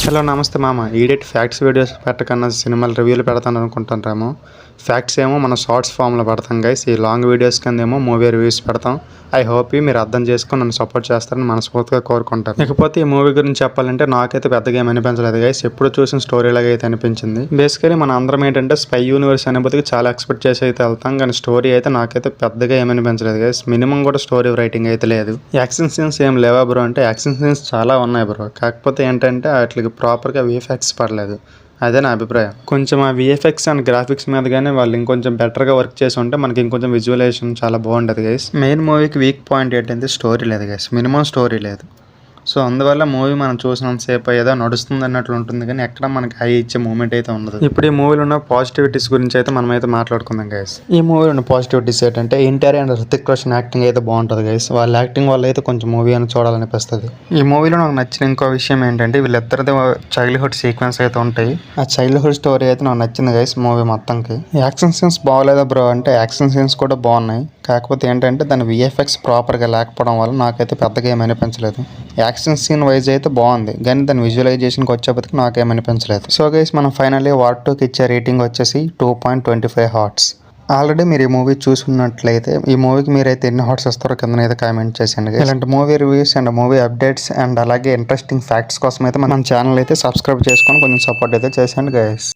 Hello నమస్తే మామ. ఈడేట్ facts videos పెట్టకన్నా సినిమాలు రివ్యూలు పెడతాను అనుకుంటారేమో. ఫ్యాక్ట్స్ ఏమో మన షార్ట్స్ ఫామ్లో పెడతాం గైస్. ఈ లాంగ్ వీడియోస్ కింద ఏమో మూవీ రివ్యూస్ పెడతాం. ఐ హోప్ మీరు అర్థం చేసుకొని నన్ను సపోర్ట్ చేస్తారని మనస్ఫూర్తిగా కోరుకుంటాను. ఇకపోతే ఈ మూవీ గురించి చెప్పాలంటే నాకైతే పెద్దగా ఏమి అనిపించలేదు గైస్. ఎప్పుడు చూసిన స్టోరీ లాగా అయితే అనిపించింది. బేసికలీ మన అందరం ఏంటంటే స్పై యూనివర్స్ అనేప్పటికీ చాలా ఎక్స్పెక్ట్ చేసి అయితే వెళ్తాం, కానీ స్టోరీ అయితే నాకైతే పెద్దగా ఏమి అనిపించలేదు గైస్. మినిమం కూడా స్టోరీ రైటింగ్ అయితే లేదు. యాక్షన్ సీన్స్ ఏం లేవా బ్రో అంటే యాక్షన్ సీన్స్ చాలా ఉన్నాయి బ్రో. కాకపోతే ఏంటంటే వాటికి ప్రాపర్గా విఎఫ్ఎక్స్ పడలేదు. అదే నా అభిప్రాయం. కొంచెం ఆ విఎఫ్ఎక్స్ అండ్ గ్రాఫిక్స్ మీద కానీ వాళ్ళు ఇంకొంచెం బెటర్గా వర్క్ చేసి ఉంటే మనకి ఇంకొంచెం విజువలైజేషన్ చాలా బాగుంటుంది గైస్. మెయిన్ మూవీకి వీక్ పాయింట్ ఏంటంటే స్టోరీ లేదు గైస్. మినిమం స్టోరీ లేదు. సో అందువల్ల మూవీ మనం చూసినంతసేపు ఏదో నడుస్తుంది అన్నట్లు ఉంటుంది, కానీ ఎక్కడ మనకి హై ఇచ్చే మూమెంట్ అయితే ఉండదు. ఇప్పుడు ఈ మూవీలో ఉన్న పాజిటివిటీస్ గురించి అయితే మనం అయితే మాట్లాడుకుందాం గైస్. ఈ మూవీలో ఉన్న పాజిటివిటీస్ ఏంటంటే ఎన్టీఆర్ అండ్ హృతిక్ రోషన్ యాక్టింగ్ అయితే బాగుంటుంది గైస్. వాళ్ళ యాక్టింగ్ వల్ల అయితే కొంచెం మూవీ అని చూడాలనిపిస్తుంది. ఈ మూవీలో నాకు నచ్చిన ఇంకో విషయం ఏంటంటే వీళ్ళిద్దరిది చైల్డ్హుడ్ సీక్వెన్స్ అయితే ఉంటాయి. ఆ చైల్డ్హుడ్ స్టోరీ అయితే నాకు నచ్చింది గైస్ మూవీ మొత్తంకి. యాక్షన్ సీన్స్ బాగోలేదా బ్రో అంటే యాక్షన్ సీన్స్ కూడా బాగున్నాయి. కాకపోతే ఏంటంటే దాని విఎఫ్ఎక్స్ ప్రాపర్గా లేకపోవడం వల్ల నాకైతే పెద్దగా ఏమి అనిపించలేదు. యాక్షన్ సీన్ వైజ్ అయితే బాగుంది, కానీ దాని విజువలైజేషన్కి వచ్చేప్పటికి నాకేమనిపించలేదు. సో గైస్ మనం ఫైనల్లీ వార్ 2కి ఇచ్చే రేటింగ్ వచ్చేసి 2.25 హార్ట్స్. ఆల్రెడీ మీరు ఈ మూవీ చూసుకున్నట్లయితే ఈ మూవీకి మీరైతే ఎన్ని హార్ట్స్ ఇస్తారో కిందనైతే కామెంట్ చేసేయండి. ఇలాంటి movie reviews and movie updates and అలాగే ఇంట్రెస్టింగ్ ఫ్యాక్ట్స్ కోసం అయితే మన ఛానల్ అయితే సబ్స్క్రైబ్ చేసుకొని కొంచెం సపోర్ట్ అయితే చేసేయండి గైస్.